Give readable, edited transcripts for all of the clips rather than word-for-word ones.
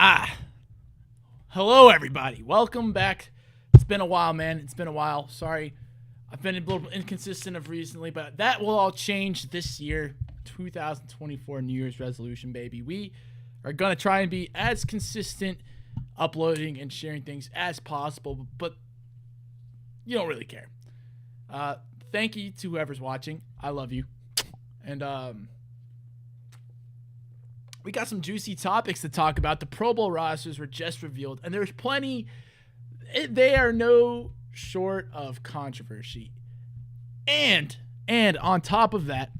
Ah, hello everybody. Welcome back. It's been a while, man. It's been a while. Sorry, I've been a little inconsistent of recently, but that will all change this year. 2024 New Year's resolution, baby. We are gonna try and be as consistent uploading and sharing things as possible, but you don't really care. Thank you to whoever's watching. I love you. And we got some juicy topics to talk about. The Pro Bowl rosters were just revealed, and there's plenty. They are no short of controversy. And on top of that,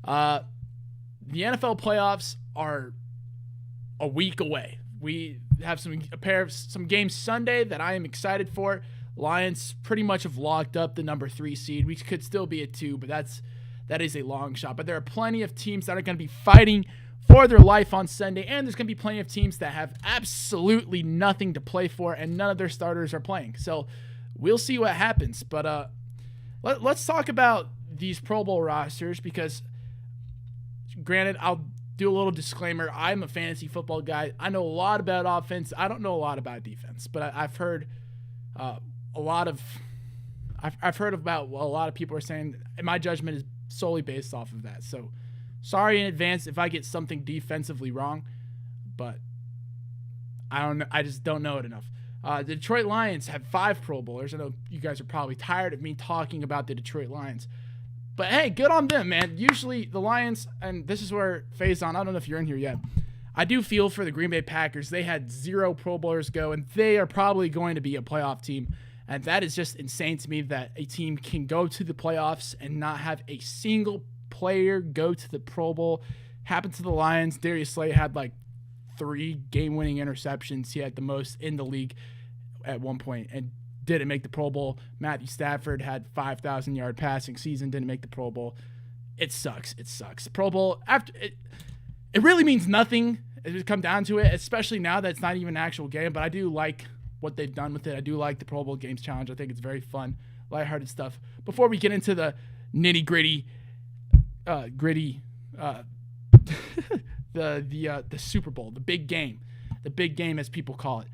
the NFL playoffs are a week away. We have some games Sunday that I am excited for. Lions pretty much have locked up the number 3 seed. We could still be at 2, but that is a long shot. But there are plenty of teams that are going to be fighting for their life on Sunday, and there's going to be plenty of teams that have absolutely nothing to play for, and none of their starters are playing. So we'll see what happens. But let's talk about these Pro Bowl rosters because, granted, I'll do a little disclaimer. I'm a fantasy football guy. I know a lot about offense. I don't know a lot about defense, but I've heard I've heard about what a lot of people are saying. And my judgment is solely based off of that. So sorry in advance if I get something defensively wrong, but I don't know. I just don't know it enough. The Detroit Lions have 5 Pro Bowlers. I know you guys are probably tired of me talking about the Detroit Lions, but hey, good on them, man. Usually the Lions, and this is where Faison, I don't know if you're in here yet. I do feel for the Green Bay Packers. They had 0 Pro Bowlers go, and they are probably going to be a playoff team. And that is just insane to me that a team can go to the playoffs and not have a single player go to the Pro Bowl. Happened to the Lions. Darius Slay had like 3 game-winning interceptions. He had the most in the league at one point and didn't make the Pro Bowl. Matthew Stafford had 5,000-yard passing season, didn't make the Pro Bowl. It sucks. It sucks. The Pro Bowl, after it really means nothing if it come down to it, especially now that it's not even an actual game, but I do like what they've done with it. I do like the Pro Bowl Games Challenge. I think it's very fun, lighthearted stuff. Before we get into the nitty-gritty, the Super Bowl, the big game as people call it.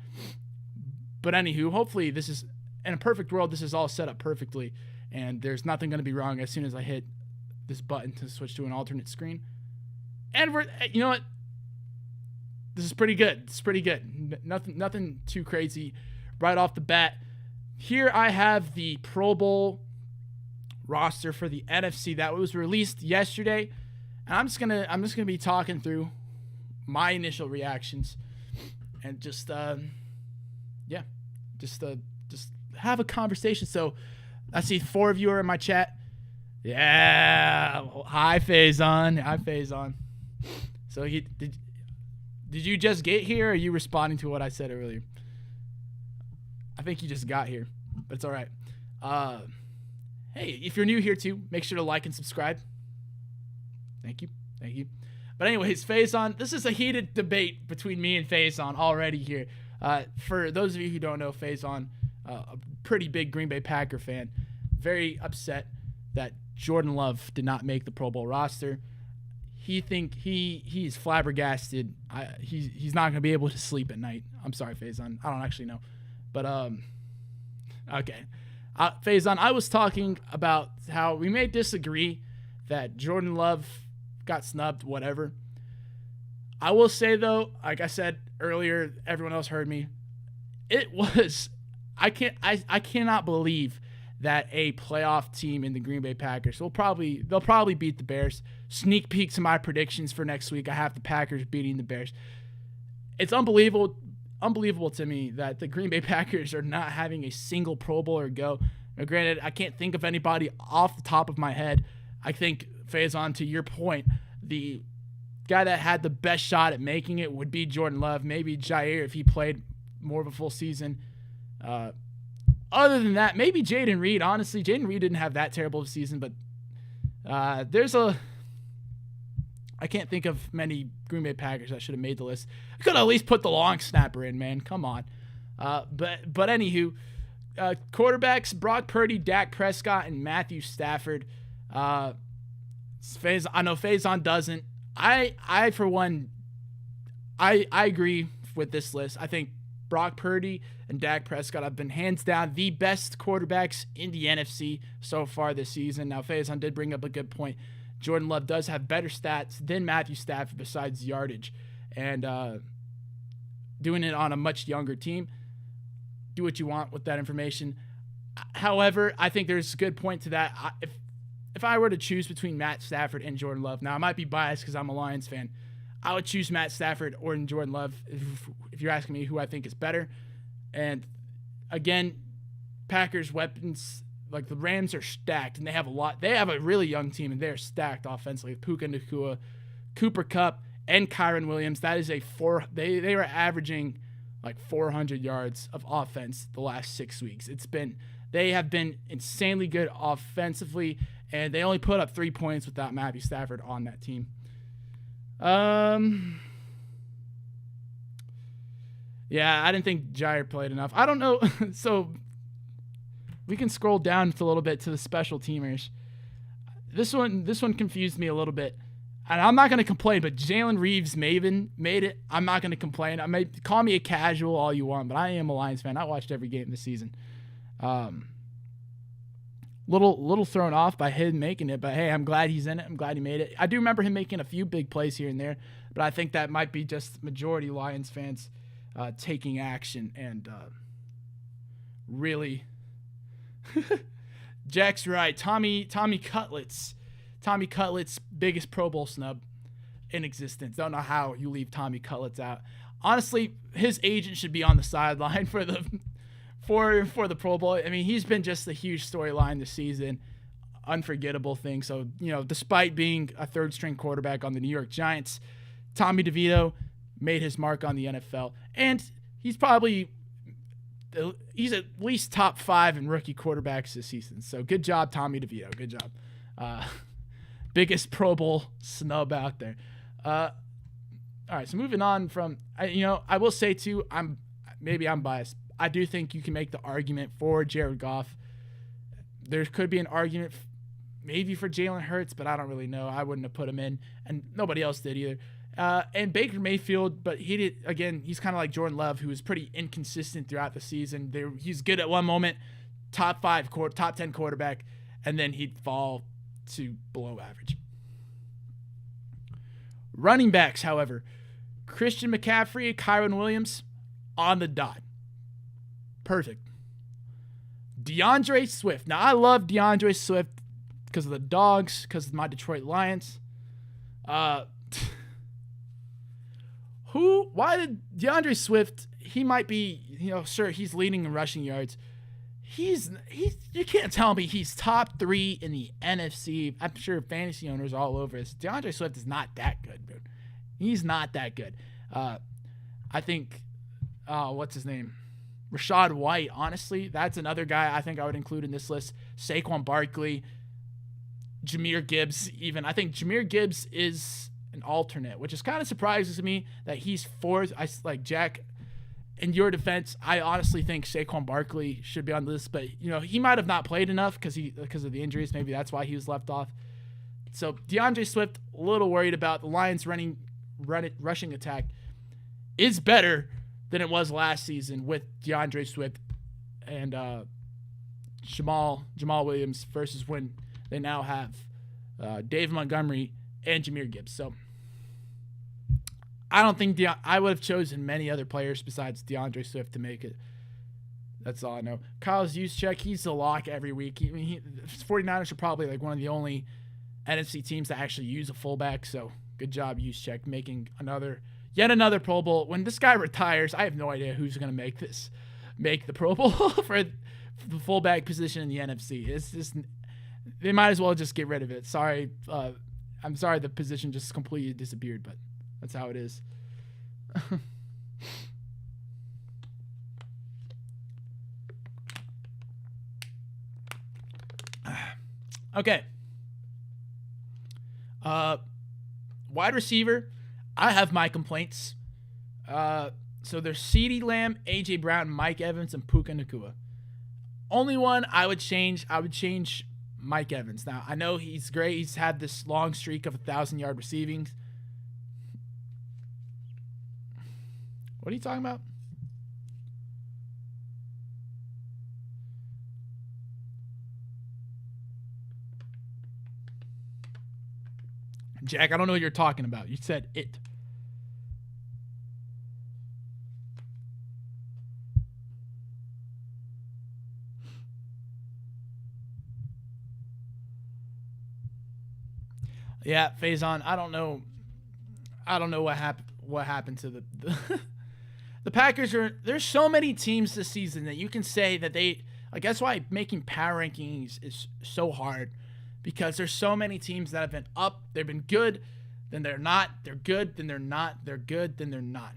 But anywho, hopefully this is, in a perfect world, this is all set up perfectly, and there's nothing going to be wrong as soon as I hit this button to switch to an alternate screen. And you know what? This is pretty good. It's pretty good. Nothing too crazy right off the bat. Here I have the Pro Bowl roster for the NFC that was released yesterday. And I'm just gonna be talking through my initial reactions and just have a conversation. So I see 4 of you are in my chat. Yeah. Hi Faison. So did you just get here, or are you responding to what I said earlier? I think you just got here, but it's all right. Hey, if you're new here too, make sure to like and subscribe. Thank you. But anyways, Faison, this is a heated debate between me and Faison already here. For those of you who don't know, Faison, a pretty big Green Bay Packer fan, very upset that Jordan Love did not make the Pro Bowl roster. He's flabbergasted. He's not gonna be able to sleep at night. I'm sorry, Faison. I don't actually know, but okay. Faison, I was talking about how we may disagree that Jordan Love got snubbed, whatever. I will say though, like I said earlier, everyone else heard me. It was I cannot believe that a playoff team in the Green Bay Packers they'll probably beat the Bears. Sneak peek to my predictions for next week. I have the Packers beating the Bears. It's unbelievable to me that the Green Bay Packers are not having a single Pro Bowler go. Now, granted, I can't think of anybody off the top of my head. I think, Faison, to your point, the guy that had the best shot at making it would be Jordan Love. Maybe Jair if he played more of a full season. Other than that, maybe Jaden Reed. Honestly, Jaden Reed didn't have that terrible of a season, but I can't think of many Green Bay Packers that should have made the list. I could at least put the long snapper in, man. Come on. But anywho, quarterbacks, Brock Purdy, Dak Prescott, and Matthew Stafford. I know Faison doesn't. I for one, I agree with this list. I think Brock Purdy and Dak Prescott have been hands down the best quarterbacks in the NFC so far this season. Now, Faison did bring up a good point. Jordan Love does have better stats than Matthew Stafford besides yardage. And doing it on a much younger team, do what you want with that information. However, I think there's a good point to that. If I were to choose between Matt Stafford and Jordan Love, now I might be biased because I'm a Lions fan, I would choose Matt Stafford or Jordan Love if you're asking me who I think is better. And again, Packers weapons, like the Rams are stacked and they have a lot. They have a really young team and they're stacked offensively. Puka Nacua, Cooper Kupp, and Kyron Williams. That is they were averaging like 400 yards of offense the last 6 weeks. They have been insanely good offensively, and they only put up 3 points without Matthew Stafford on that team. Yeah, I didn't think Jair played enough. I don't know. So we can scroll down a little bit to the special teamers. This one confused me a little bit. And I'm not going to complain, but Jalen Reeves made it. I'm not going to complain. Call me a casual all you want, but I am a Lions fan. I watched every game this season. Little thrown off by him making it, but hey, I'm glad he's in it. I'm glad he made it. I do remember him making a few big plays here and there, but I think that might be just majority Lions fans taking action and really. Jack's right. Tommy Cutlett's biggest Pro Bowl snub in existence. Don't know how you leave Tommy Cutlets out. Honestly, his agent should be on the sideline for the Pro Bowl. I mean, he's been just a huge storyline this season. Unforgettable thing. So, despite being a third-string quarterback on the New York Giants, Tommy DeVito made his mark on the NFL. And he's at least top 5 in rookie quarterbacks this season. So, good job, Tommy DeVito. Good job. Biggest Pro Bowl snub out there. All right, so moving on from, I will say too, I'm biased. I do think you can make the argument for Jared Goff. There could be an argument maybe for Jalen Hurts, but I don't really know. I wouldn't have put him in, and nobody else did either. And Baker Mayfield, but he did, again, he's kind of like Jordan Love, who was pretty inconsistent throughout the season. He's good at one moment, top 10 quarterback, and then he'd fall to below average. Running backs, however, Christian McCaffrey, Kyron Williams, on the dot. Perfect. DeAndre Swift. Now, I love DeAndre Swift because of the dogs, because of my Detroit Lions. Why did DeAndre Swift, he might be, sure, he's leading in rushing yards. You can't tell me he's top 3 in the NFC. I'm sure fantasy owners all over this. DeAndre Swift is not that good, dude. He's not that good. I think, what's his name? Rashad White, honestly, that's another guy I think I would include in this list. Saquon Barkley, Jahmyr Gibbs even. I think Jahmyr Gibbs is an alternate, which is kind of surprising to me that he's 4th. I like Jack. In your defense, I honestly think Saquon Barkley should be on the list, but he might have not played enough because of the injuries. Maybe that's why he was left off. So DeAndre Swift, a little worried about the Lions' rushing attack is better than it was last season with DeAndre Swift and Jamal Williams versus when they now have Dave Montgomery and Jahmyr Gibbs. So I don't think I would have chosen many other players besides DeAndre Swift to make it. That's all I know. Kyle Juszczyk, he's a lock every week. 49ers are probably like one of the only NFC teams that actually use a fullback. So good job, Juszczyk, making yet another Pro Bowl. When this guy retires, I have no idea who's going to make the Pro Bowl for the fullback position in the NFC. It's just, they might as well just get rid of it. Sorry. I'm sorry the position just completely disappeared, but that's how it is. Okay. Wide receiver, I have my complaints. So there's CeeDee Lamb, A.J. Brown, Mike Evans, and Puka Nacua. Only one I would change Mike Evans. Now, I know he's great. He's had this long streak of 1,000-yard receiving. What are you talking about? Jack, I don't know what you're talking about. You said it. Yeah, Faison, I don't know. I don't know what happened to the the Packers are. There's so many teams this season that you can say that they like. That's why making power rankings is so hard, because there's so many teams that have been up. They've been good, then they're not. They're good, then they're not. They're good, then they're not.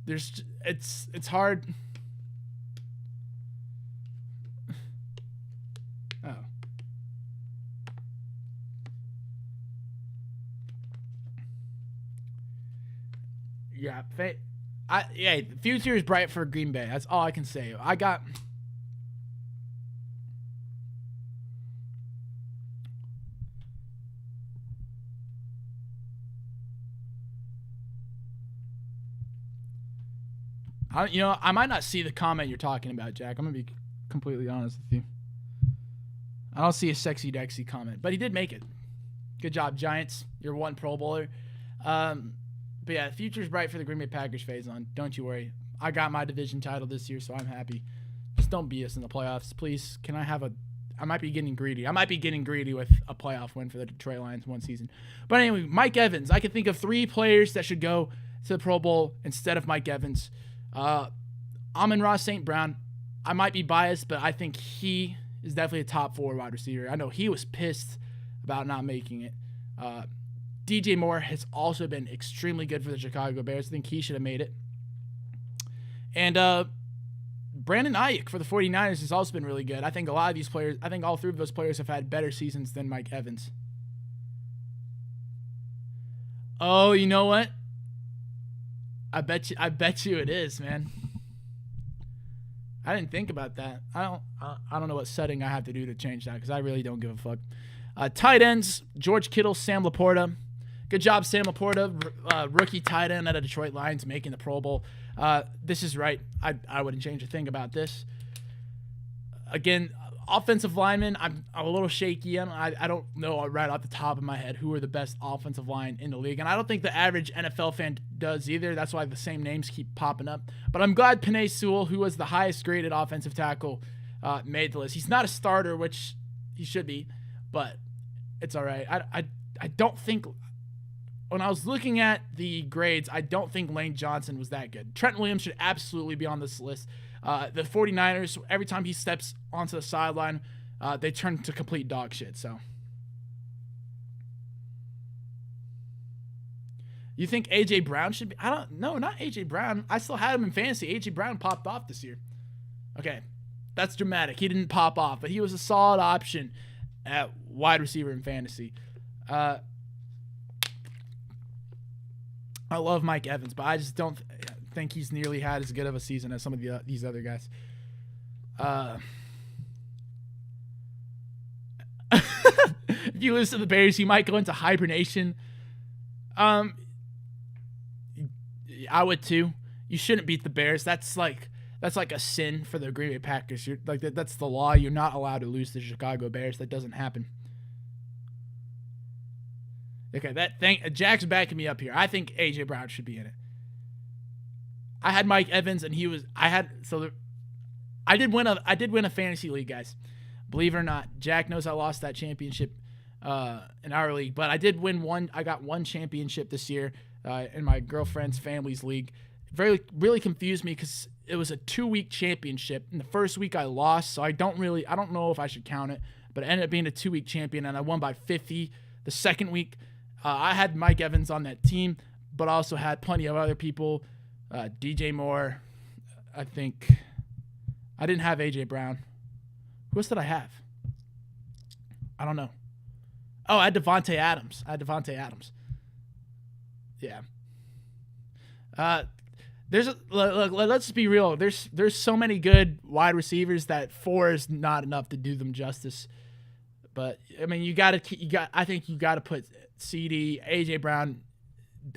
It's hard. Oh. Yeah, the future is bright for Green Bay. That's all I can say. I might not see the comment you're talking about, Jack. I'm gonna be completely honest with you. I don't see a sexy Dexy comment, but he did make it. Good job, Giants. You're one Pro Bowler. But yeah, the future's bright for the Green Bay Packers phase on. Don't you worry. I got my division title this year, so I'm happy. Just don't beat us in the playoffs, please. Can I have I might be getting greedy. I might be getting greedy with a playoff win for the Detroit Lions one season. But anyway, Mike Evans. I can think of 3 players that should go to the Pro Bowl instead of Mike Evans. Amon-Ra St. Brown. I might be biased, but I think he is definitely a top 4 wide receiver. I know he was pissed about not making it. DJ Moore has also been extremely good for the Chicago Bears. I think he should have made it. And Brandon Ayuk for the 49ers has also been really good. I think a lot of these players, I think all 3 of those players have had better seasons than Mike Evans. Oh, you know what? I bet you it is, man. I didn't think about that. I don't know what setting I have to do to change that, because I really don't give a fuck. Tight ends, George Kittle, Sam Laporta. Good job, Sam Laporta, rookie tight end at the Detroit Lions, making the Pro Bowl. This is right. I wouldn't change a thing about this. Again, offensive linemen, I'm a little shaky on. I don't know right off the top of my head who are the best offensive line in the league. And I don't think the average NFL fan does either. That's why the same names keep popping up. But I'm glad Penei Sewell, who was the highest graded offensive tackle, made the list. He's not a starter, which he should be, but it's all right. I don't think, when I was looking at the grades, I don't think Lane Johnson was that good. Trent Williams should absolutely be on this list. The 49ers, every time he steps onto the sideline, they turn to complete dog shit. So, you think A.J. Brown should be? I don't know, not A.J. Brown. I still had him in fantasy. A.J. Brown popped off this year. Okay, that's dramatic. He didn't pop off, but he was a solid option at wide receiver in fantasy. I love Mike Evans, but I just don't think he's nearly had as good of a season as some of these other guys. If you lose to the Bears, you might go into hibernation. I would too. You shouldn't beat the Bears. That's like a sin for the Green Bay Packers. That's the law. You're not allowed to lose to the Chicago Bears. That doesn't happen. Okay, Jack's backing me up here. I think A.J. Brown should be in it. I had Mike Evans, and I did win a fantasy league, guys. Believe it or not, Jack knows I lost that championship in our league, but I did win one. I got one championship this year in my girlfriend's family's league. Really confused me because it was a 2-week championship. In the first week I lost, so I don't know if I should count it, but it ended up being a 2-week champion, and I won by 50. The second week, I had Mike Evans on that team, but I also had plenty of other people. DJ Moore, I think. I didn't have A.J. Brown. Who else did I have? I don't know. Oh, I had Devontae Adams. Yeah. Let's be real. There's so many good wide receivers that 4 is not enough to do them justice. But I mean, I think you gotta put CD, A.J. Brown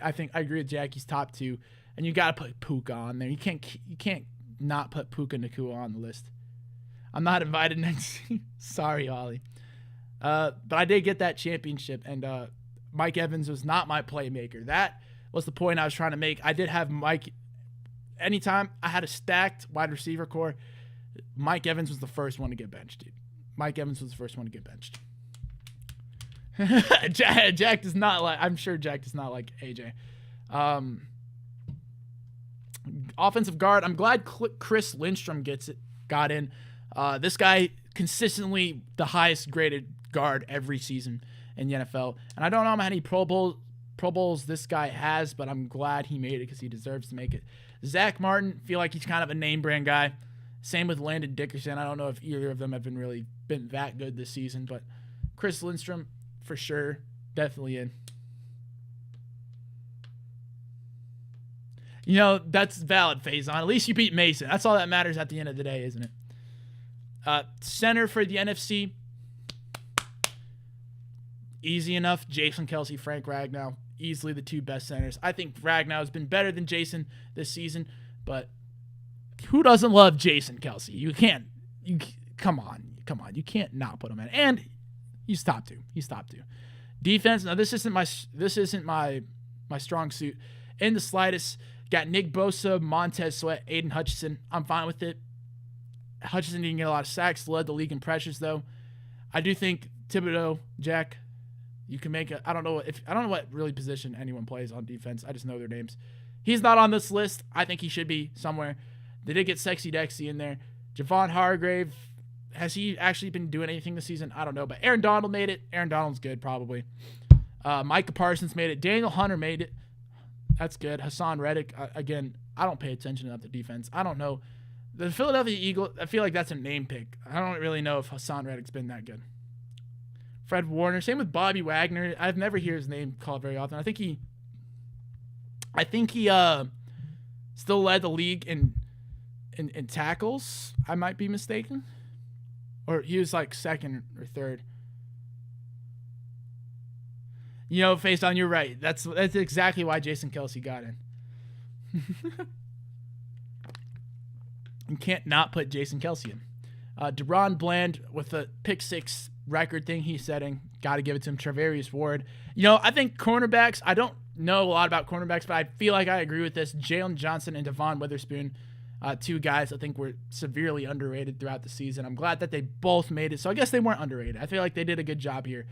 I think I agree with Jack. He's top 2, and you got to put Puka on there. You can't not put Puka Nacua on the list. I'm not invited next. Sorry, Ollie. But I did get that championship, and Mike Evans was not my playmaker. That was the point I was trying to make. I did have Mike. Anytime I had a stacked wide receiver core, Mike Evans was the first one to get benched, dude. Mike Evans was the first one to get benched. Jack does not like. I'm sure Jack does not like AJ. Offensive guard. I'm glad Chris Lindstrom got in. This guy consistently the highest graded guard every season in the NFL, and I don't know how many Pro Bowls this guy has, but I'm glad he made it because he deserves to make it. Zach Martin, feel like he's kind of a name brand guy. Same with Landon Dickerson. I don't know if either of them have been that good this season, but Chris Lindstrom, for sure, definitely in. You know, that's valid, Faison. At least you beat Mason. That's all that matters at the end of the day, isn't it? Center for the NFC. Easy enough. Jason Kelce, Frank Ragnow. Easily the 2 best centers. I think Ragnow has been better than Jason this season, but who doesn't love Jason Kelce? Come on. You can't not put him in. And he's top 2. Defense. Now this isn't my strong suit in the slightest. Got Nick Bosa, Montez Sweat, Aiden Hutchinson. I'm fine with it. Hutchinson didn't get a lot of sacks. Led the league in pressures though. I do think Thibodeau, Jack, you can make I don't know what really position anyone plays on defense. I just know their names. He's not on this list. I think he should be somewhere. They did get Sexy Dexy in there. Javon Hargrave, has he actually been doing anything this season? I don't know. But Aaron Donald made it. Aaron Donald's good, probably. Micah Parsons made it. Daniel Hunter made it. That's good. Hassan Reddick, again, I don't pay attention to the defense. I don't know. The Philadelphia Eagles, I feel like that's a name pick. I don't really know if Hassan Reddick's been that good. Fred Warner, same with Bobby Wagner. I've never heard his name called very often. I think he still led the league in tackles. I might be mistaken. Or he was like second or third. You know, Faison, you're right. That's exactly why Jason Kelce got in. You can't not put Jason Kelce in. Deron Bland with the pick 6 record thing he's setting. Got to give it to him. Travarius Ward. You know, I think cornerbacks, I don't know a lot about cornerbacks, but I feel like I agree with this. Jalen Johnson and Devon Witherspoon, 2 guys I think were severely underrated throughout the season. I'm glad that they both made it. So I guess they weren't underrated. I feel like they did a good job here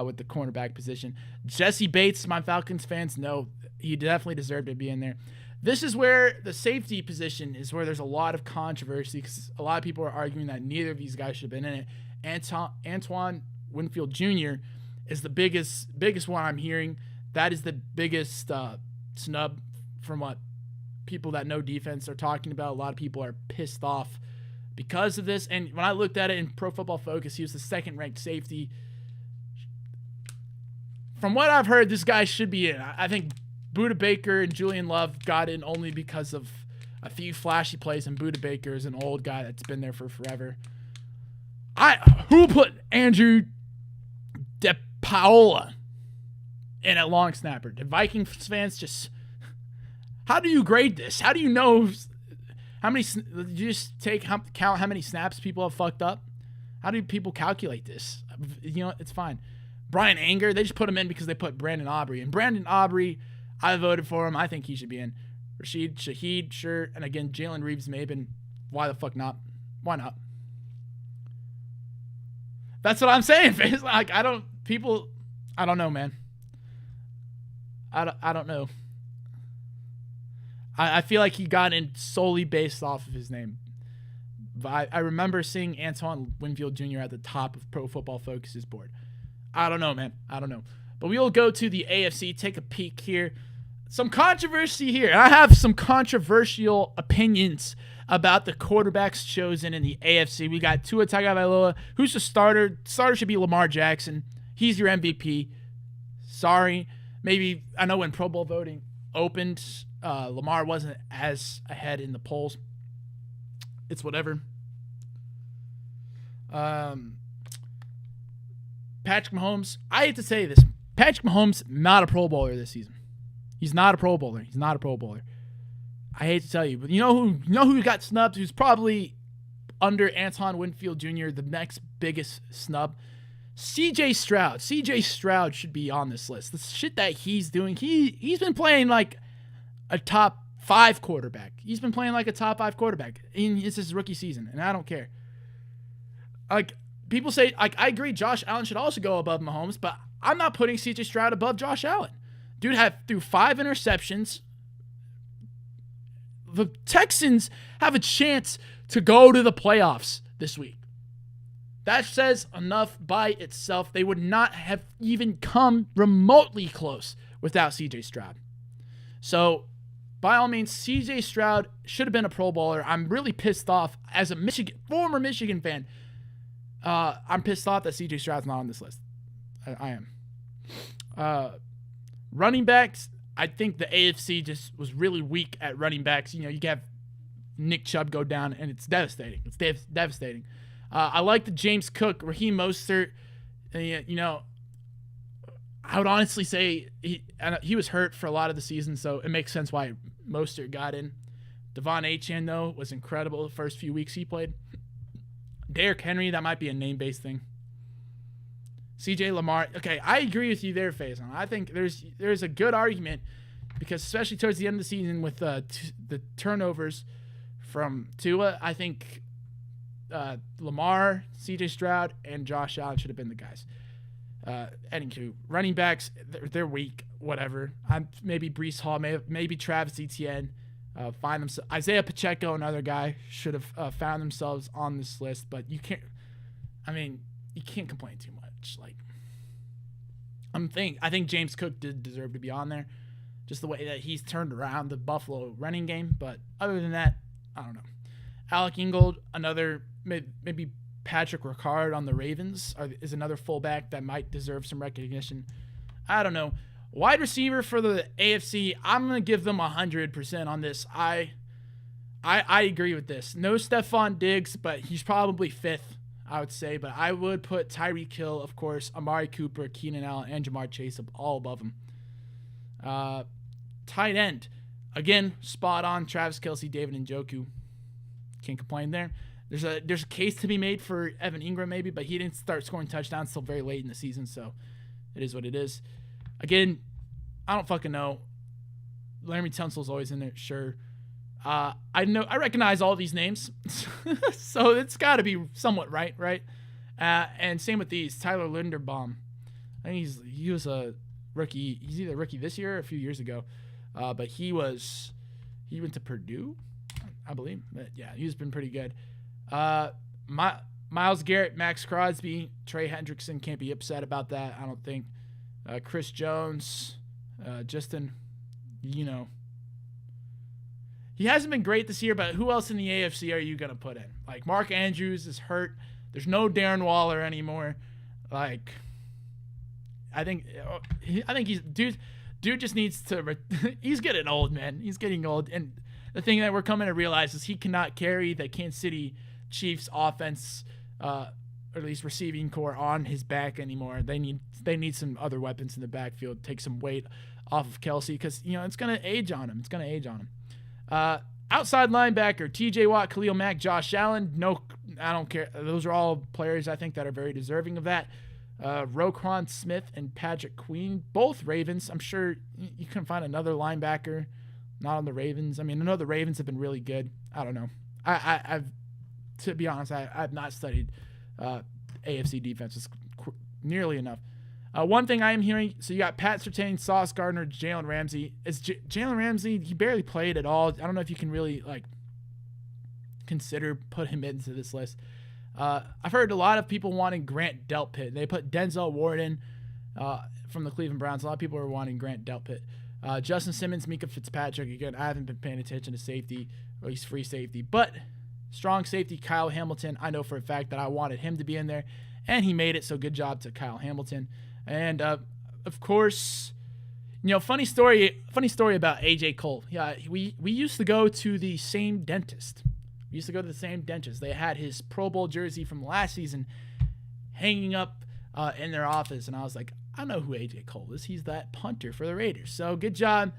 with the cornerback position. Jesse Bates, my Falcons fans know he definitely deserved to be in there. This is where the safety position is where there's a lot of controversy because a lot of people are arguing that neither of these guys should have been in it. Antoine Winfield Jr. is the biggest one I'm hearing. That is the biggest snub from what people that know defense are talking about. A lot of people are pissed off because of this. And when I looked at it in Pro Football Focus, he was the 2nd-ranked safety. From what I've heard, this guy should be in. I think Budda Baker and Julian Love got in only because of a few flashy plays, and Budda Baker is an old guy that's been there for forever. Who put Andrew DePaola in at long snapper? Did Vikings fans just... How do you grade this? How do you know how many... Did you just count how many snaps people have fucked up? How do people calculate this? You know, it's fine. Brian Anger, they just put him in because they put Brandon Aubrey. And Brandon Aubrey, I voted for him. I think he should be in. Rashid Shaheed, sure. And again, Jalen Reeves-Maben. Why the fuck not? Why not? That's what I'm saying. Like, I don't know, man. I don't know. I feel like he got in solely based off of his name. But I remember seeing Antoine Winfield Jr. at the top of Pro Football Focus's board. I don't know, man. I don't know. But we will go to the AFC, take a peek here. Some controversy here. I have some controversial opinions about the quarterbacks chosen in the AFC. We got Tua Tagovailoa. Who's the starter? Starter should be Lamar Jackson. He's your MVP. Sorry. Maybe, I know when Pro Bowl voting opened, Lamar wasn't as ahead in the polls. It's whatever. Patrick Mahomes, I hate to say this. Patrick Mahomes, not a Pro Bowler this season. He's not a Pro Bowler. He's not a Pro Bowler. I hate to tell you, but you know who got snubbed? Who's probably under Anton Winfield Jr., the next biggest snub? C.J. Stroud. C.J. Stroud should be on this list. The shit that he's doing, he's been playing like a top 5 quarterback. He's been playing like a top 5 quarterback. It's his rookie season, and I don't care. Like, people say, like, I agree Josh Allen should also go above Mahomes, but I'm not putting C.J. Stroud above Josh Allen. Dude threw 5 interceptions. The Texans have a chance to go to the playoffs this week. That says enough by itself. They would not have even come remotely close without C.J. Stroud. So, by all means, C.J. Stroud should have been a Pro Bowler. I'm really pissed off as a former Michigan fan. I'm pissed off that C.J. Stroud's not on this list. I am. Running backs, I think the AFC just was really weak at running backs. You have Nick Chubb go down, and it's devastating. It's devastating. I like the James Cook, Raheem Mostert. I would honestly say he was hurt for a lot of the season, so it makes sense why Mostert got in. Devon Achane, though, was incredible the first few weeks he played. Derrick Henry, that might be a name-based thing. CJ Lamar. Okay, I agree with you there, Faison. I think there's a good argument because especially towards the end of the season with the turnovers from Tua, I think Lamar, CJ Stroud, and Josh Allen should have been the guys. Anywho, running backs, they're weak. Whatever. Maybe Breece Hall, maybe Travis Etienne. Find them. Isaiah Pacheco, another guy, should have found themselves on this list, but you can't. I mean, you can't complain too much. Like, I think James Cook did deserve to be on there, just the way that he's turned around the Buffalo running game. But other than that, I don't know. Alec Ingold, another maybe Patrick Ricard on the Ravens is another fullback that might deserve some recognition. I don't know. Wide receiver for the AFC, I'm going to give them 100% on this. I agree with this. No Stephon Diggs, but he's probably 5th, I would say. But I would put Tyreek Hill, of course, Amari Cooper, Keenan Allen, and Jamar Chase all above him. Tight end, again, spot on. Travis Kelce, David Njoku. Can't complain there. There's a case to be made for Evan Ingram maybe, but he didn't start scoring touchdowns until very late in the season, so it is what it is. Again, I don't fucking know. Laremy Tunsil's always in there, sure. I recognize all these names, so it's got to be somewhat right? And same with these. Tyler Linderbaum. I think he was a rookie. He's either a rookie this year or a few years ago, but he went to Purdue, I believe. But yeah, he's been pretty good. Myles Garrett, Max Crosby, Trey Hendrickson, can't be upset about that, I don't think. Chris Jones, Justin, he hasn't been great this year, but who else in the AFC are you going to put in? Like, Mark Andrews is hurt. There's no Darren Waller anymore. Like, I think he's dude just needs to he's getting old, man. He's getting old. And the thing that we're coming to realize is he cannot carry the Kansas City Chiefs offense, or at least receiving core, on his back anymore. They need some other weapons in the backfield, take some weight off of Kelce, because it's going to age on him. Outside linebacker, TJ Watt, Khalil Mack, Josh Allen. No, I don't care. Those are all players I think that are very deserving of that. Roquan Smith and Patrick Queen, both Ravens. I'm sure you can find another linebacker not on the Ravens. I mean, I know the Ravens have been really good. I don't know. I've to be honest, I've not studied AFC defenses nearly enough. One thing I am hearing, so you got Pat Surtain, Sauce Gardner, Jalen Ramsey. Jalen Ramsey, he barely played at all. I don't know if you can really consider put him into this list. I've heard a lot of people wanting Grant Delpit. They put Denzel Ward in from the Cleveland Browns. A lot of people are wanting Grant Delpit. Justin Simmons, Mika Fitzpatrick. Again, I haven't been paying attention to safety, or at least free safety. But strong safety, Kyle Hamilton. I know for a fact that I wanted him to be in there, and he made it, so good job to Kyle Hamilton. And, of course, funny story about A.J. Cole. Yeah, we used to go to the same dentist. They had his Pro Bowl jersey from last season hanging up in their office, and I was like, I know who A.J. Cole is. He's that punter for the Raiders. So good job,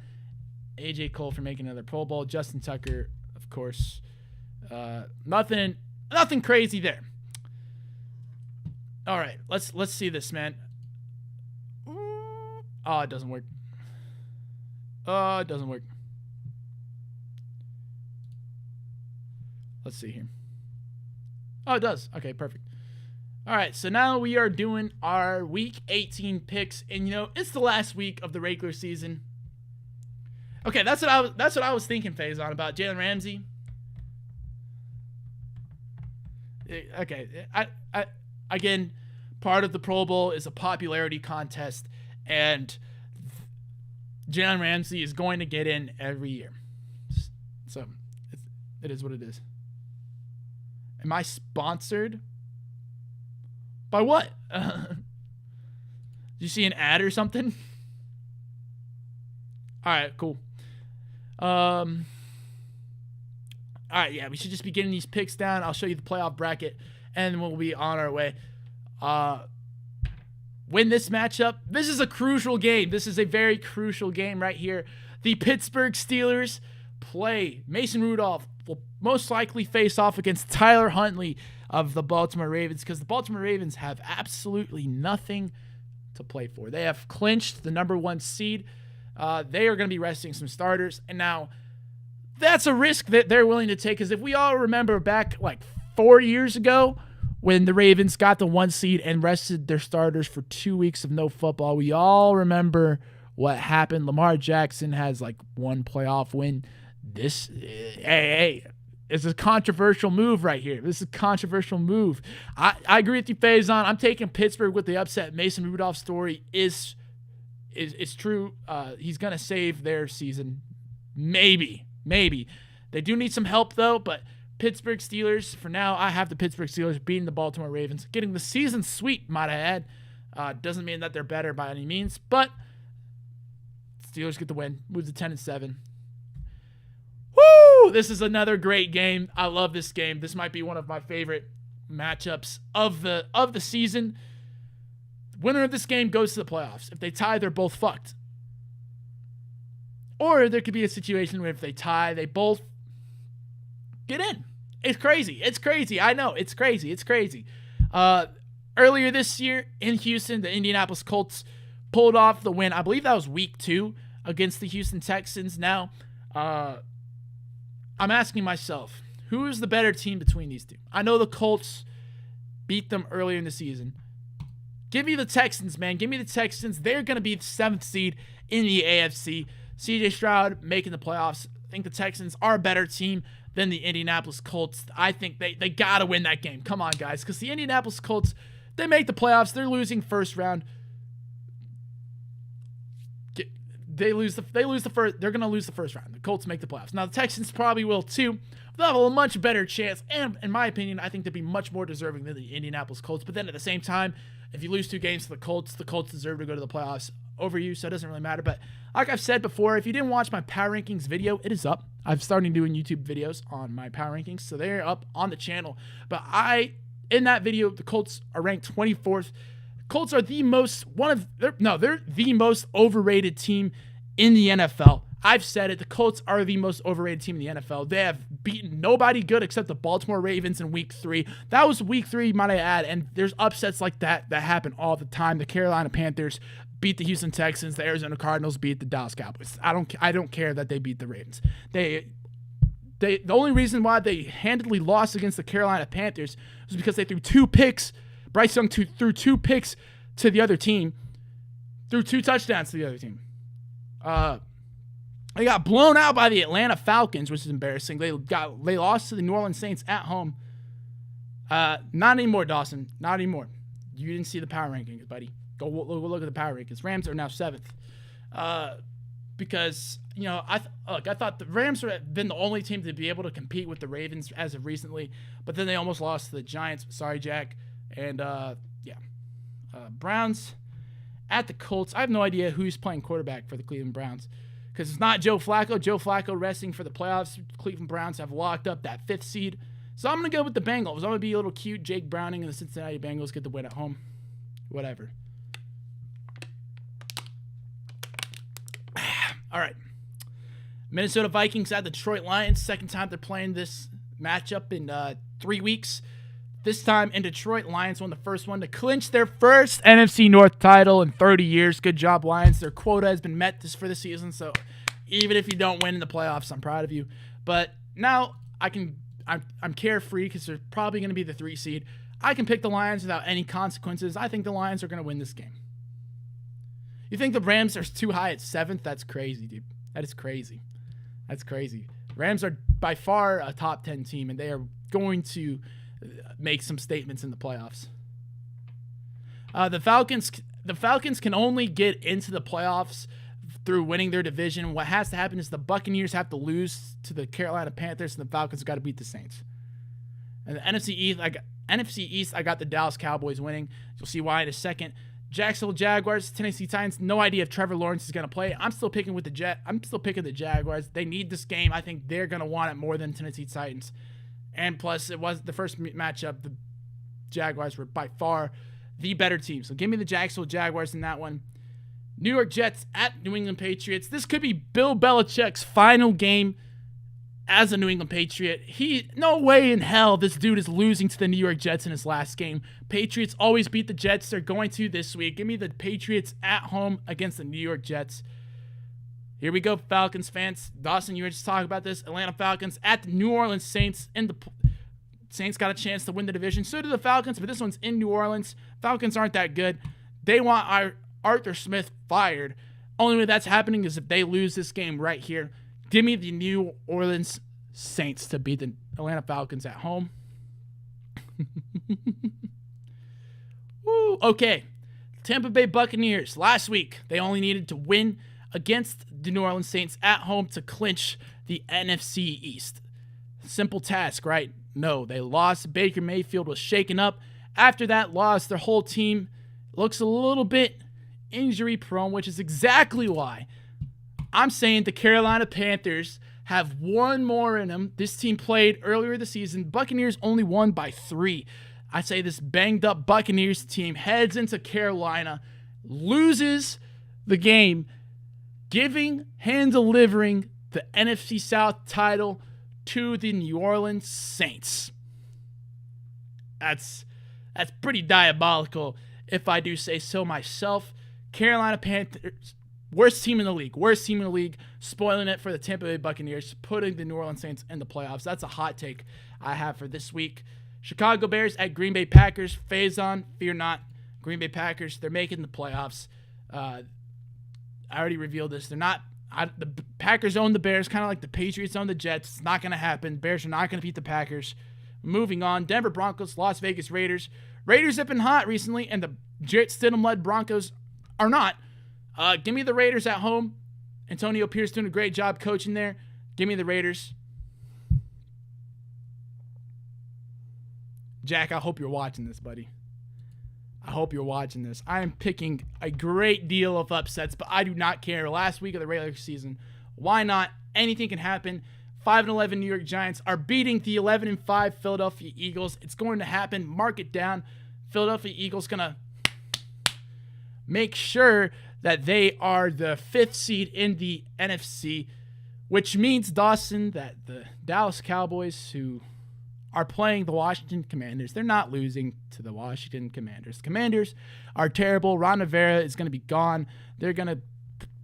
A.J. Cole, for making another Pro Bowl. Justin Tucker, of course. Nothing crazy there. All right, let's see this, man. Oh, it doesn't work. Oh, it doesn't work. Let's see here. Oh, it does. Okay, perfect. All right, so now we are doing our Week 18 picks, and it's the last week of the regular season. Okay, that's what I was thinking, Faison, about Jalen Ramsey. Okay, I again, part of the Pro Bowl is a popularity contest, and Jalen Ramsey is going to get in every year. So it is what it is. Am I sponsored? By what? Did you see an ad or something? All right, cool. All right, yeah, we should just be getting these picks down. I'll show you the playoff bracket, and we'll be on our way. Win this matchup. This is a crucial game. This is a very crucial game right here. The Pittsburgh Steelers play. Mason Rudolph will most likely face off against Tyler Huntley of the Baltimore Ravens, because the Baltimore Ravens have absolutely nothing to play for. They have clinched the #1 seed. They are going to be resting some starters, and now that's a risk that they're willing to take, because if we all remember back like 4 years ago when the Ravens got the 1 seed and rested their starters for 2 weeks of no football, we all remember what happened. Lamar Jackson has like 1 playoff win. This, hey, it's a controversial move right here. This is a controversial move. I agree with you, Faison. I'm taking Pittsburgh with the upset. Mason Rudolph's story is true. He's going to save their season. Maybe. They do need some help, though, but Pittsburgh Steelers, for now, I have the Pittsburgh Steelers beating the Baltimore Ravens, getting the season sweep, might I add. Doesn't mean that they're better by any means, but Steelers get the win. Move to 10-7. Woo! This is another great game. I love this game. This might be one of my favorite matchups of the season. Winner of this game goes to the playoffs. If they tie, they're both fucked. Or there could be a situation where if they tie, they both get in. It's crazy. I know. It's crazy. Earlier this year in Houston, the Indianapolis Colts pulled off the win. I believe that was week 2 against the Houston Texans. Now, I'm asking myself, who is the better team between these two? I know the Colts beat them earlier in the season. Give me the Texans, man. Give me the Texans. They're going to be the 7th seed in the AFC. CJ Stroud making the playoffs. I think the Texans are a better team than the Indianapolis Colts. I think they got to win that game. Come on, guys. Because the Indianapolis Colts, they make the playoffs. They're losing first round. They're going to lose the first round. The Colts make the playoffs. Now, the Texans probably will too. They'll have a much better chance. And in my opinion, I think they'd be much more deserving than the Indianapolis Colts. But then at the same time, if you lose 2 games to the Colts deserve to go to the playoffs over you, so it doesn't really matter. But like I've said before, if you didn't watch my power rankings video, it is up. I've started doing YouTube videos on my power rankings, so they're up on the channel. But in that video, the Colts are ranked 24th. Colts are they're the most overrated team in the NFL. I've said it. The Colts are the most overrated team in the NFL. They have beaten nobody good except the Baltimore Ravens in week 3. That was week 3, might I add, and there's upsets like that happen all the time. The Carolina Panthers beat the Houston Texans. The Arizona Cardinals beat the Dallas Cowboys. I don't care that they beat the Ravens. The only reason why they handedly lost against the Carolina Panthers was because they threw 2 picks. Bryce Young threw 2 picks to the other team, threw 2 touchdowns to the other team. They got blown out by the Atlanta Falcons, which is embarrassing. They lost to the New Orleans Saints at home. Not anymore, Dawson. Not anymore. You didn't see the power rankings, buddy. Go look at the power rankings. Rams are now 7th. Because, I thought the Rams have been the only team to be able to compete with the Ravens as of recently, but then they almost lost to the Giants. Sorry, Jack. And, Browns at the Colts. I have no idea who's playing quarterback for the Cleveland Browns, because it's not Joe Flacco. Joe Flacco resting for the playoffs. Cleveland Browns have locked up that 5th seed. So I'm going to go with the Bengals. I'm going to be a little cute. Jake Browning and the Cincinnati Bengals get the win at home. Whatever. All right. Minnesota Vikings at the Detroit Lions. Second time they're playing this matchup in 3 weeks. This time in Detroit, Lions won the first one to clinch their first NFC North title in 30 years. Good job, Lions. Their quota has been met for the season, so even if you don't win in the playoffs, I'm proud of you. But now I'm carefree because they're probably going to be the 3 seed. I can pick the Lions without any consequences. I think the Lions are going to win this game. You think the Rams are too high at 7th? That's crazy, dude. That is crazy. That's crazy. Rams are by far a top 10 team, and they are going to make some statements in the playoffs. The Falcons can only get into the playoffs through winning their division. What has to happen is the Buccaneers have to lose to the Carolina Panthers, and the Falcons got to beat the Saints. And the NFC East, I got the Dallas Cowboys winning. You'll see why in a second. Jacksonville Jaguars, Tennessee Titans. No idea if Trevor Lawrence is going to play. I'm still picking the Jaguars. They need this game. I think they're going to want it more than Tennessee Titans. And plus, it was the first matchup. The Jaguars were by far the better team. So give me the Jacksonville Jaguars in that one. New York Jets at New England Patriots. This could be Bill Belichick's final game as a New England Patriot. No way in hell this dude is losing to the New York Jets in his last game. Patriots always beat the Jets. They're going to this week. Give me the Patriots at home against the New York Jets. Here we go, Falcons fans. Dawson, you were just talking about this. Atlanta Falcons at the New Orleans Saints. Saints got a chance to win the division. So do the Falcons, but this one's in New Orleans. Falcons aren't that good. They want Arthur Smith fired. Only way that's happening is if they lose this game right here. Give me the New Orleans Saints to beat the Atlanta Falcons at home. Woo, okay. Tampa Bay Buccaneers. Last week, they only needed to win against the New Orleans Saints at home to clinch the NFC East. Simple task, right? No, they lost. Baker Mayfield was shaken up. After that loss, their whole team looks a little bit injury prone, which is exactly why I'm saying the Carolina Panthers have one more in them. This team played earlier this season. Buccaneers only won by 3. I say this banged up Buccaneers team heads into Carolina, loses the game, delivering the NFC South title to the New Orleans Saints. That's pretty diabolical, if I do say so myself. Carolina Panthers, worst team in the league, spoiling it for the Tampa Bay Buccaneers, putting the New Orleans Saints in the playoffs. That's a hot take I have for this week. Chicago Bears at Green Bay Packers. Phase on, fear not. Green Bay Packers, they're making the playoffs. I already revealed this. The Packers own the Bears, kind of like the Patriots own the Jets. It's not going to happen. Bears are not going to beat the Packers. Moving on, Denver Broncos, Las Vegas Raiders. Raiders have been hot recently, and the Jarrett Stidham-led Broncos are not. Give me the Raiders at home. Antonio Pierce doing a great job coaching there. Give me the Raiders. Jack, I hope you're watching this, buddy. I hope you're watching this. I am picking a great deal of upsets, but I do not care. Last week of the regular season, why not? Anything can happen. 5-11 New York Giants are beating the 11-5 Philadelphia Eagles. It's going to happen. Mark it down. Philadelphia Eagles going to make sure that they are the 5th seed in the NFC, which means, Dawson, that the Dallas Cowboys, who are playing the Washington Commanders, they're not losing to the Washington Commanders. The Commanders are terrible. Ron Rivera is going to be gone. They're going to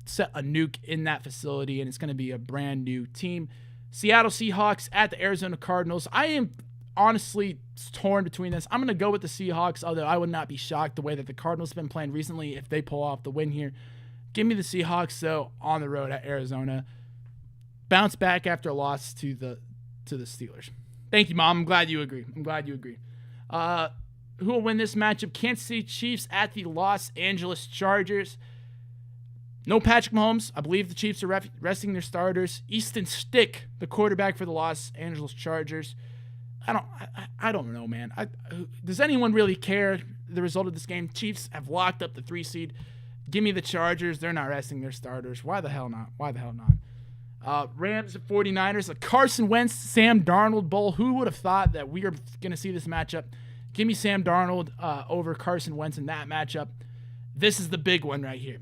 set a nuke in that facility, and it's going to be a brand new team. Seattle Seahawks at the Arizona Cardinals. I am honestly torn between this. I'm going to go with the Seahawks, although I would not be shocked the way that the Cardinals have been playing recently if they pull off the win here. Give me the Seahawks, though, on the road at Arizona. Bounce back after a loss to the Steelers. Thank you, Mom. I'm glad you agree. Who will win this matchup? Kansas City Chiefs at the Los Angeles Chargers. No Patrick Mahomes. I believe the Chiefs are resting their starters. Easton Stick, the quarterback for the Los Angeles Chargers. I don't know, man. Does anyone really care the result of this game? Chiefs have locked up the 3 seed. Give me the Chargers. They're not resting their starters. Why the hell not? Rams at 49ers. A Carson Wentz, Sam Darnold Bowl. Who would have thought that we are going to see this matchup? Give me Sam Darnold over Carson Wentz in that matchup. This is the big one right here.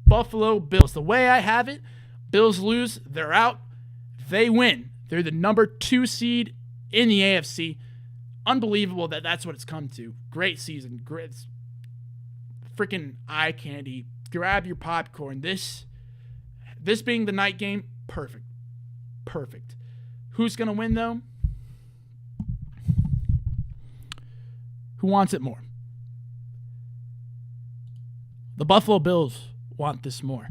Buffalo Bills. The way I have it, Bills lose, they're out. If they win, they're the number 2 seed in the AFC. Unbelievable that that's what it's come to. Great season. Great. Freaking eye candy. Grab your popcorn. This being the night game, perfect. Perfect. Who's going to win, though? Who wants it more? The Buffalo Bills want this more.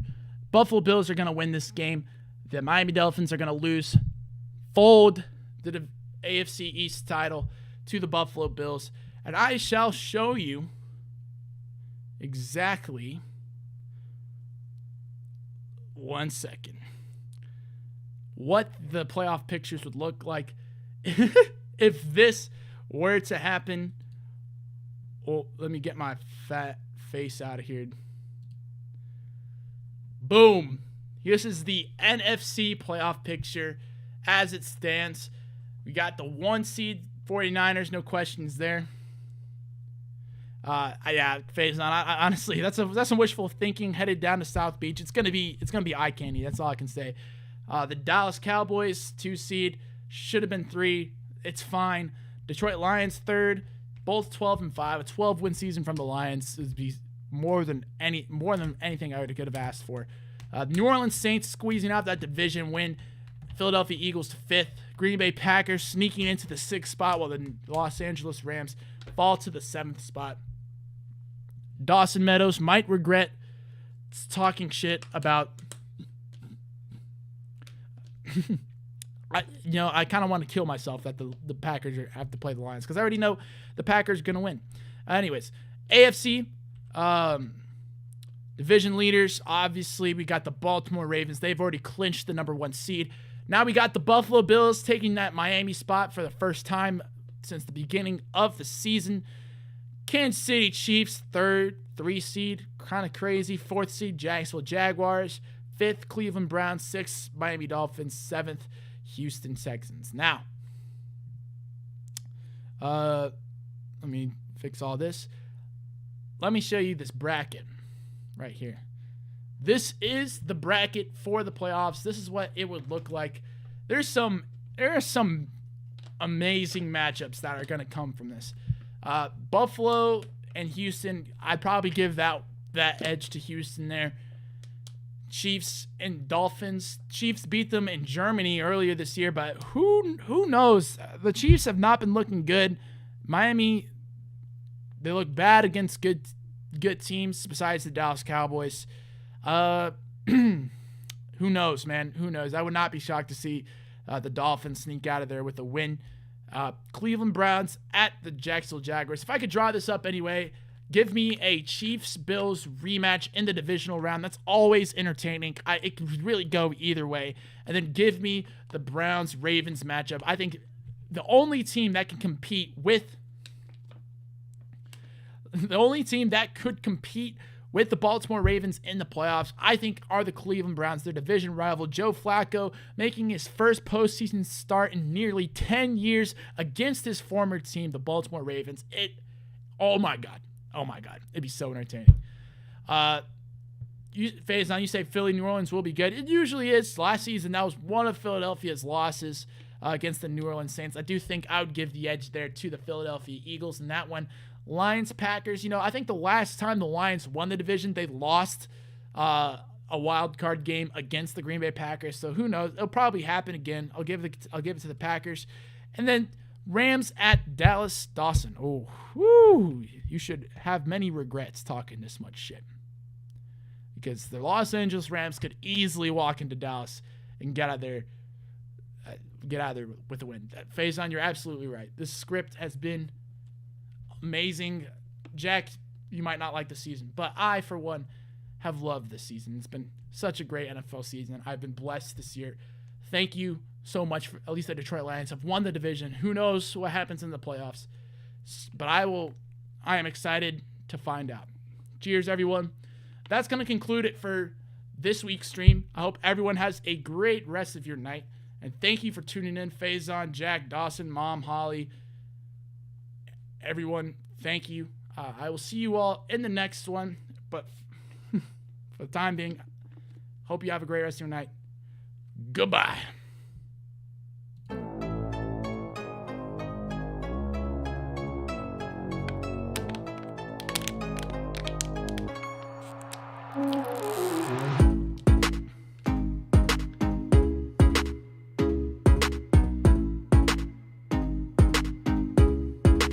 Buffalo Bills are going to win this game. The Miami Dolphins are going to lose. Fold the AFC East title to the Buffalo Bills. And I shall show you exactly 1 second what the playoff pictures would look like if this were to happen. Well, let me get my fat face out of here. Boom. This is the NFC playoff picture as it stands. We got the 1 seed 49ers, no questions there. Yeah, phase on. Honestly, that's some wishful thinking. Headed down to South Beach, it's gonna be eye candy. That's all I can say. The Dallas Cowboys 2 seed should have been 3. It's fine. Detroit Lions 3rd, both 12-5. A 12-win season from the Lions would be more than anything I could have asked for. New Orleans Saints squeezing out that division win. Philadelphia Eagles to 5th. Green Bay Packers sneaking into the 6th spot while the Los Angeles Rams fall to the 7th spot. Dawson Meadows might regret talking shit about I kind of want to kill myself that the Packers have to play the Lions because I already know the Packers are going to win. Anyways, AFC division leaders, obviously we got the Baltimore Ravens. They've already clinched the number 1 seed. Now we got the Buffalo Bills taking that Miami spot for the first time since the beginning of the season. Kansas City Chiefs, 3rd, 3 seed, kind of crazy. 4th seed, Jacksonville Jaguars. 5th, Cleveland Browns. 6th, Miami Dolphins. 7th, Houston Texans. Now, let me fix all this. Let me show you this bracket right here. This is the bracket for the playoffs. This is what it would look like. There are some amazing matchups that are going to come from this. Buffalo and Houston, I'd probably give that edge to Houston there. Chiefs and Dolphins. Chiefs beat them in Germany earlier this year, but who knows? The Chiefs have not been looking good. Miami, they look bad against good teams besides the Dallas Cowboys. Who knows, man? Who knows? I would not be shocked to see the Dolphins sneak out of there with a win. Cleveland Browns at the Jacksonville Jaguars. If I could draw this up anyway, give me a Chiefs-Bills rematch in the divisional round. That's always entertaining. It could really go either way. And then give me the Browns-Ravens matchup. I think the only team that can compete with with the Baltimore Ravens in the playoffs, I think, are the Cleveland Browns, their division rival. Joe Flacco making his first postseason start in nearly 10 years against his former team, the Baltimore Ravens. Oh my God. It'd be so entertaining. Faison, you say Philly, New Orleans will be good. It usually is. Last season, that was one of Philadelphia's losses against the New Orleans Saints. I do think I would give the edge there to the Philadelphia Eagles in that one. Lions, Packers, I think the last time the Lions won the division, they lost a wild card game against the Green Bay Packers. So who knows? It'll probably happen again. I'll give it to the Packers. And then Rams at Dallas. Dawson. Oh, whoo. You should have many regrets talking this much shit. Because the Los Angeles Rams could easily walk into Dallas and get out there with a win. Faison, you're absolutely right. This script has been amazing. Jack, you might not like the season, but I, for one, have loved this season. It's been such a great NFL season. I've been blessed this year. Thank you so much for at least the Detroit Lions have won the division. Who knows what happens in the playoffs? But I am excited to find out. Cheers, everyone. That's going to conclude it for this week's stream. I hope everyone has a great rest of your night. And thank you for tuning in. Faison, Jack, Dawson, Mom, Holly, everyone, thank you. I will see you all in the next one. But for the time being, hope you have a great rest of your night. Goodbye.